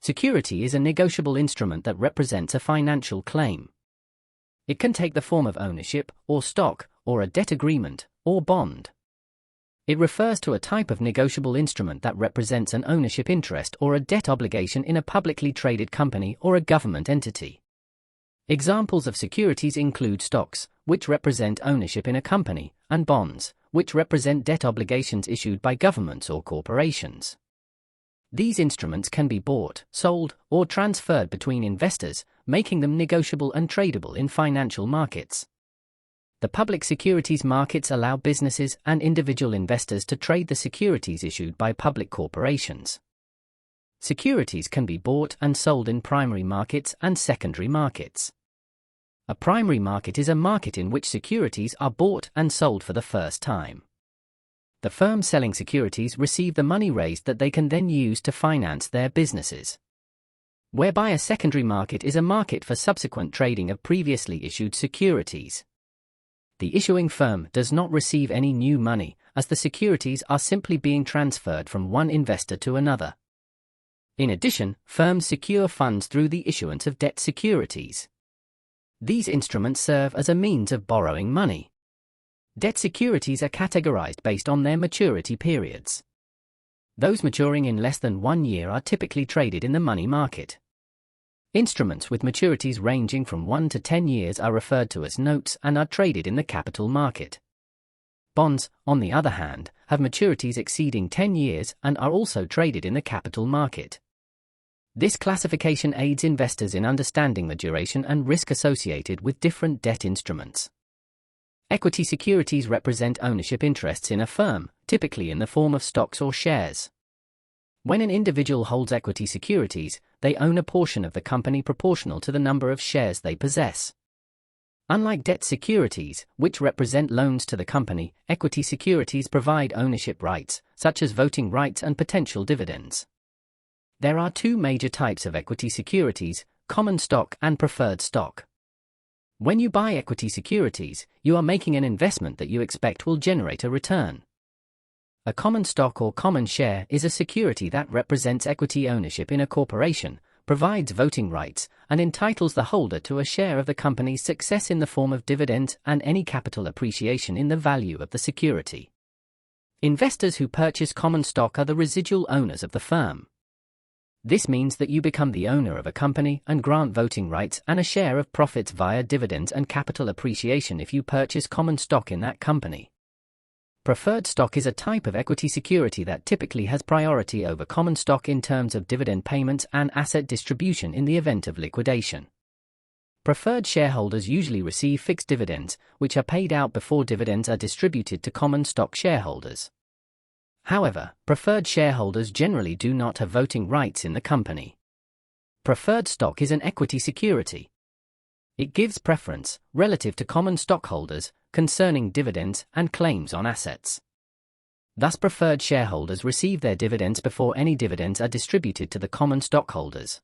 Security is a negotiable instrument that represents a financial claim. It can take the form of ownership, or stock, or a debt agreement, or bond. It refers to a type of negotiable instrument that represents an ownership interest or a debt obligation in a publicly traded company or a government entity. Examples of securities include stocks, which represent ownership in a company, and bonds, which represent debt obligations issued by governments or corporations. These instruments can be bought, sold, or transferred between investors, making them negotiable and tradable in financial markets. The public securities markets allow businesses and individual investors to trade the securities issued by public corporations. Securities can be bought and sold in primary markets and secondary markets. A primary market is a market in which securities are bought and sold for the first time. The firms selling securities receive the money raised that they can then use to finance their businesses. Whereby a secondary market is a market for subsequent trading of previously issued securities. The issuing firm does not receive any new money, as the securities are simply being transferred from one investor to another. In addition, firms secure funds through the issuance of debt securities. These instruments serve as a means of borrowing money. Debt securities are categorized based on their maturity periods. Those maturing in less than 1 year are typically traded in the money market. Instruments with maturities ranging from 1 to 10 years are referred to as notes and are traded in the capital market. Bonds, on the other hand, have maturities exceeding 10 years and are also traded in the capital market. This classification aids investors in understanding the duration and risk associated with different debt instruments. Equity securities represent ownership interests in a firm, typically in the form of stocks or shares. When an individual holds equity securities, they own a portion of the company proportional to the number of shares they possess. Unlike debt securities, which represent loans to the company, equity securities provide ownership rights, such as voting rights and potential dividends. There are two major types of equity securities: common stock and preferred stock. When you buy equity securities, you are making an investment that you expect will generate a return. A common stock or common share is a security that represents equity ownership in a corporation, provides voting rights, and entitles the holder to a share of the company's success in the form of dividends and any capital appreciation in the value of the security. Investors who purchase common stock are the residual owners of the firm. This means that you become the owner of a company and grant voting rights and a share of profits via dividends and capital appreciation if you purchase common stock in that company. Preferred stock is a type of equity security that typically has priority over common stock in terms of dividend payments and asset distribution in the event of liquidation. Preferred shareholders usually receive fixed dividends, which are paid out before dividends are distributed to common stock shareholders. However, preferred shareholders generally do not have voting rights in the company. Preferred stock is an equity security. It gives preference, relative to common stockholders, concerning dividends and claims on assets. Thus, preferred shareholders receive their dividends before any dividends are distributed to the common stockholders.